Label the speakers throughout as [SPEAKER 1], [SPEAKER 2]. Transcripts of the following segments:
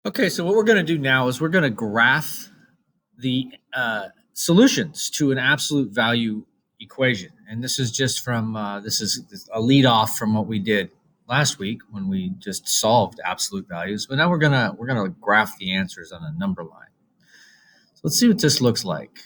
[SPEAKER 1] Okay, so what we're going to do now is we're going to graph the solutions to an absolute value equation. And this is just from, this is a lead off from what we did last week when we just solved absolute values. But now we're gonna graph the answers on a number line. So let's see what this looks like.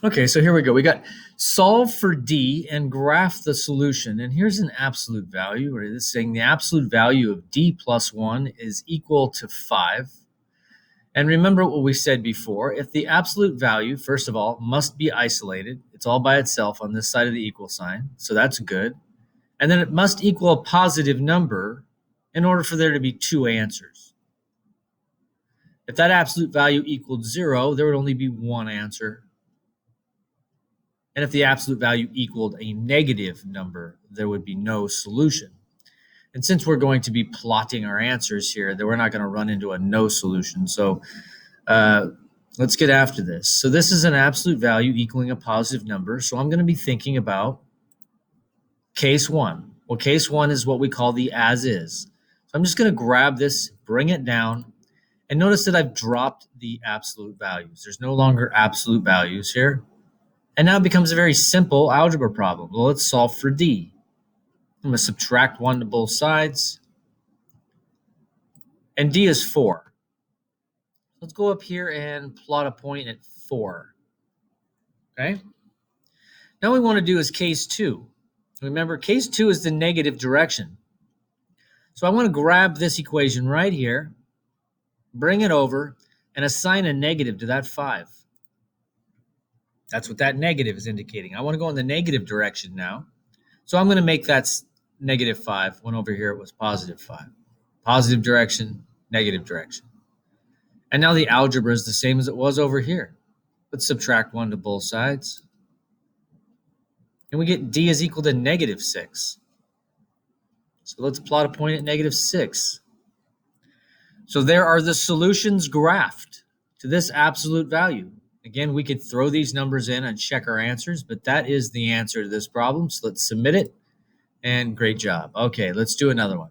[SPEAKER 1] Okay, so here we go. We got solve for D and graph the solution. And here's an absolute value, where it's saying the absolute value of D plus 1 is equal to 5. And remember what we said before. If the absolute value, first of all, must be isolated, it's all by itself on this side of the equal sign, so that's good. And then it must equal a positive number in order for there to be two answers. If that absolute value equaled 0, there would only be one answer. And if the absolute value equaled a negative number, there would be no solution. And since we're going to be plotting our answers here, then we're not going to run into a no solution. So let's get after this. So this is an absolute value equaling a positive number. So I'm going to be thinking about case 1. Well, case 1 is what we call the as is. So I'm just going to grab this, bring it down, and notice that I've dropped the absolute values. There's no longer absolute values here. And now it becomes a very simple algebra problem. Well, let's solve for D. I'm going to subtract 1 to both sides. And D is 4. Let's go up here and plot a point at 4. Okay? Now what we want to do is case 2. Remember, case 2 is the negative direction. So I want to grab this equation right here, bring it over, and assign a negative to that 5. That's what that negative is indicating. I want to go in the negative direction now. So I'm going to make that negative 5. One over here was positive 5. Positive direction, negative direction. And now the algebra is the same as it was over here. Let's subtract 1 to both sides. And we get D is equal to negative 6. So let's plot a point at negative 6. So there are the solutions graphed to this absolute value. Again, we could throw these numbers in and check our answers, but that is the answer to this problem. So let's submit it, and great job. Okay, let's do another one.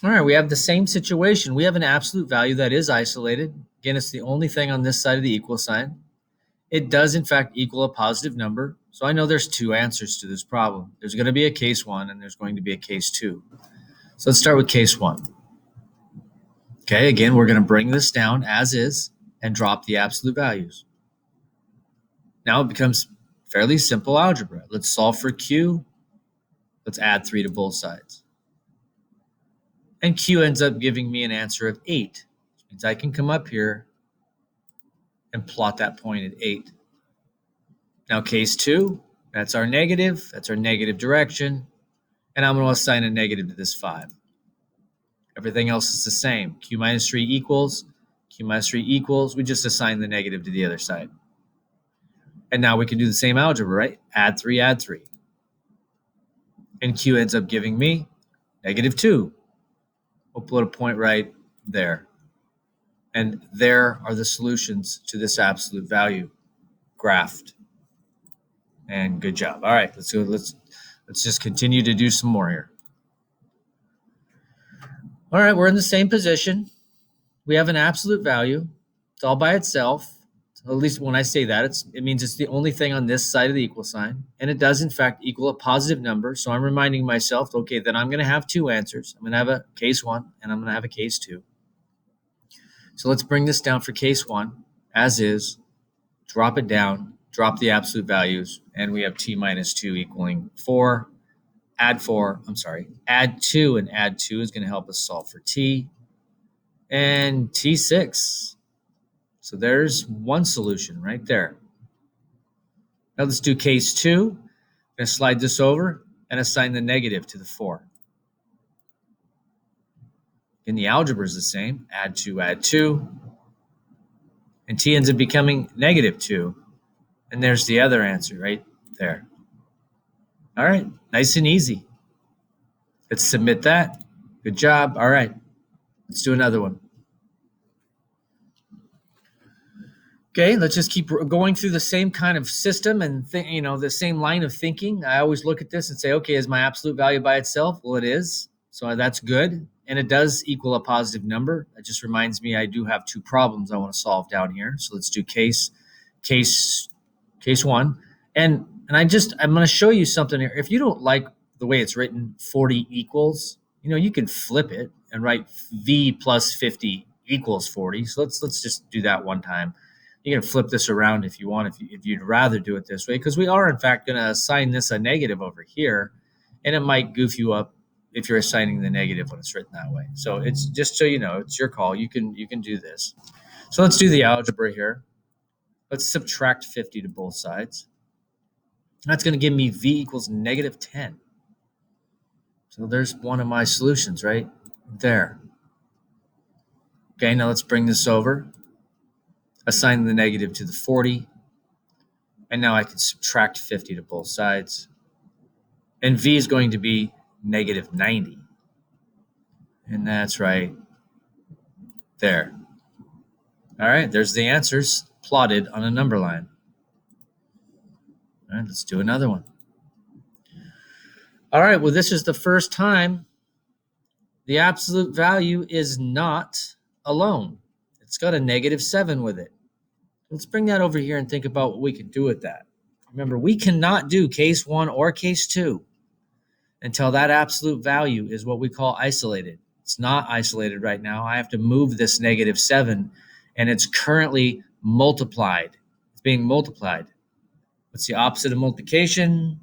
[SPEAKER 1] All right, we have the same situation. We have an absolute value that is isolated. Again, it's the only thing on this side of the equal sign. It does, in fact, equal a positive number. So I know there's two answers to this problem. There's going to be a case 1, and there's going to be a case 2. So let's start with case 1. Okay, again, we're going to bring this down as is and drop the absolute values. Now it becomes fairly simple algebra. Let's solve for Q. Let's add 3 to both sides. And Q ends up giving me an answer of 8. Which means I can come up here and plot that point at 8. Now case 2, that's our negative direction. And I'm going to assign a negative to this 5. Everything else is the same. Q minus 3 equals, Q minus 3 equals. We just assign the negative to the other side. And now we can do the same algebra, right? Add 3, add 3. And Q ends up giving me negative 2. We'll put a point right there. And there are the solutions to this absolute value graphed. And good job. All right, let's go. Let's just continue to do some more here. All right, we're in the same position. We have an absolute value. It's all by itself. At least when I say that, it means it's the only thing on this side of the equal sign. And it does, in fact, equal a positive number. So I'm reminding myself, okay, then I'm going to have two answers. I'm going to have a case 1, and I'm going to have a case 2. So let's bring this down for case 1, as is, drop it down, drop the absolute values, and we have T minus 2 equaling 4. Add 2, and add 2 is going to help us solve for T. And T6. So there's one solution right there. Now let's do case 2. I'm going to slide this over and assign the negative to the 4. And the algebra is the same. Add 2, add 2. And T ends up becoming negative 2. And there's the other answer right there. All right, nice and easy. Let's submit that. Good job. All right, let's do another one. Okay, let's just keep going through the same kind of system and the same line of thinking. I always look at this and say, okay, is my absolute value by itself? Well, it is. So that's good. And it does equal a positive number. That just reminds me I do have two problems I want to solve down here. So let's do case one. And I'm going to show you something here. If you don't like the way it's written, 40 equals, you can flip it and write v plus 50 equals 40. So let's just do that one time. You can flip this around if you want, if you'd rather do it this way, because we are in fact going to assign this a negative over here, and it might goof you up if you're assigning the negative when it's written that way. So it's just so you know, it's your call. You can do this. So let's do the algebra here. Let's subtract 50 to both sides. That's going to give me v equals negative 10. So there's one of my solutions right there. Okay, now let's bring this over. Assign the negative to the 40. And now I can subtract 50 to both sides. And v is going to be negative 90. And that's right there. All right, there's the answers plotted on a number line. All right, let's do another one. All right, well, this is the first time the absolute value is not alone. It's got a negative 7 with it. Let's bring that over here and think about what we can do with that. Remember, we cannot do case 1 or case 2 until that absolute value is what we call isolated. It's not isolated right now. I have to move this negative 7, and it's currently multiplied. It's being multiplied. What's the opposite of multiplication?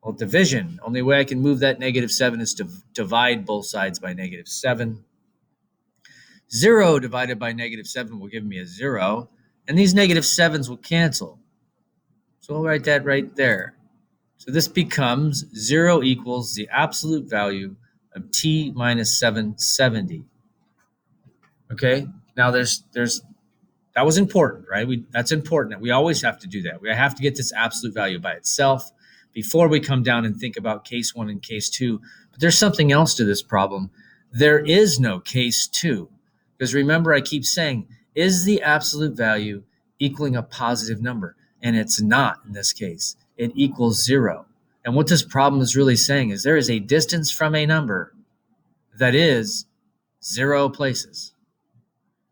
[SPEAKER 1] Well, division. Only way I can move that negative 7 is to divide both sides by negative 7. 0 divided by negative 7 will give me a 0, and these negative 7s will cancel. So I'll write that right there. So this becomes 0 equals the absolute value of t minus 770. Okay, now there's that was important, right? That's important. We always have to do that. We have to get this absolute value by itself before we come down and think about case 1 and case 2. But there's something else to this problem. There is no case 2. Because remember, I keep saying, is the absolute value equaling a positive number? And it's not in this case. It equals 0. And what this problem is really saying is there is a distance from a number that is 0 places.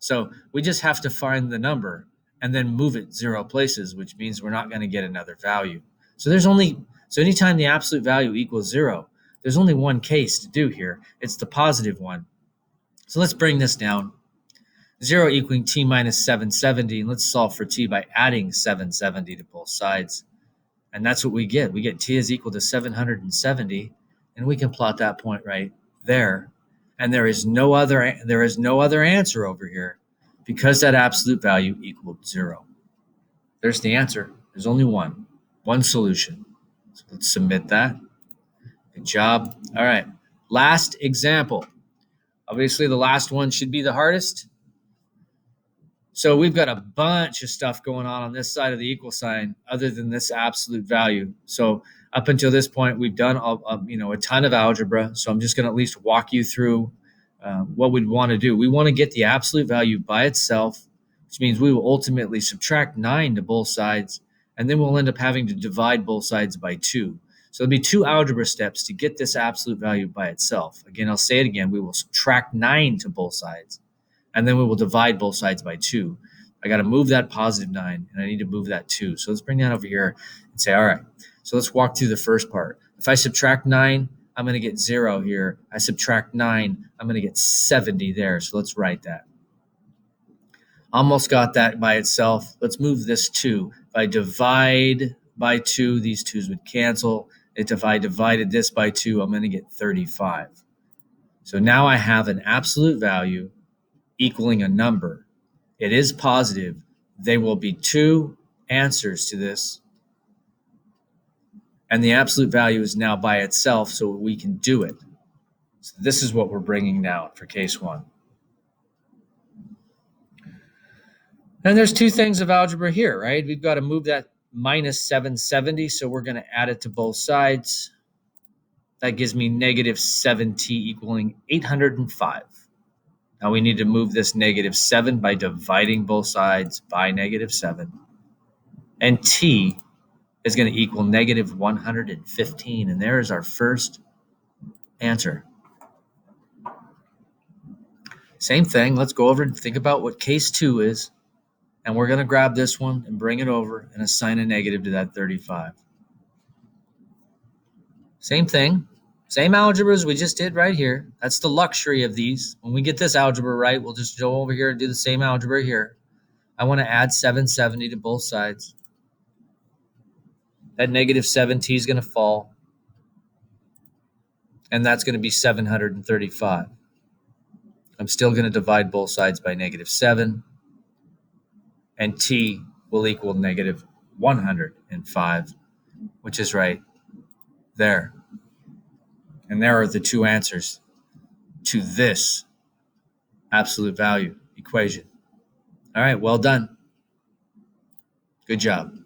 [SPEAKER 1] So we just have to find the number and then move it 0 places, which means we're not going to get another value. So anytime the absolute value equals 0, there's only one case to do here. It's the positive one. So let's bring this down. 0 equaling t minus 770. And let's solve for t by adding 770 to both sides. And that's what we get. We get t is equal to 770. And we can plot that point right there. And there is no other answer over here because that absolute value equaled 0. There's the answer. There's only one solution. So let's submit that. Good job. All right. Last example. Obviously, the last one should be the hardest. So we've got a bunch of stuff going on this side of the equal sign other than this absolute value. So up until this point, we've done a ton of algebra. So I'm just going to at least walk you through what we'd want to do. We want to get the absolute value by itself, which means we will ultimately subtract 9 to both sides, and then we'll end up having to divide both sides by 2. So there'll be 2 algebra steps to get this absolute value by itself. Again, I'll say it again. We will subtract 9 to both sides, and then we will divide both sides by 2. I got to move that positive 9, and I need to move that 2. So let's bring that over here and say, all right, so let's walk through the first part. If I subtract 9, I'm going to get 0 here. I subtract 9, I'm going to get 70 there. So let's write that. Almost got that by itself. Let's move this 2. If I divide by 2, these 2's would cancel. If I divided this by 2, I'm going to get 35. So now I have an absolute value equaling a number. It is positive. There will be 2 answers to this. And the absolute value is now by itself, so we can do it. So this is what we're bringing down for case 1. And there's 2 things of algebra here, right? We've got to move that minus 770, so we're going to add it to both sides. That gives me negative 7t equaling 805. Now we need to move this negative 7 by dividing both sides by negative 7. And t is going to equal negative 115. And there is our first answer. Same thing. Let's go over and think about what case 2 is. And we're going to grab this one and bring it over and assign a negative to that 35. Same thing. Same algebra as we just did right here. That's the luxury of these. When we get this algebra right, we'll just go over here and do the same algebra here. I want to add 770 to both sides. That negative 7t is going to fall. And that's going to be 735. I'm still going to divide both sides by negative 7. And t will equal negative 105, which is right there. And there are the two answers to this absolute value equation. All right, well done. Good job.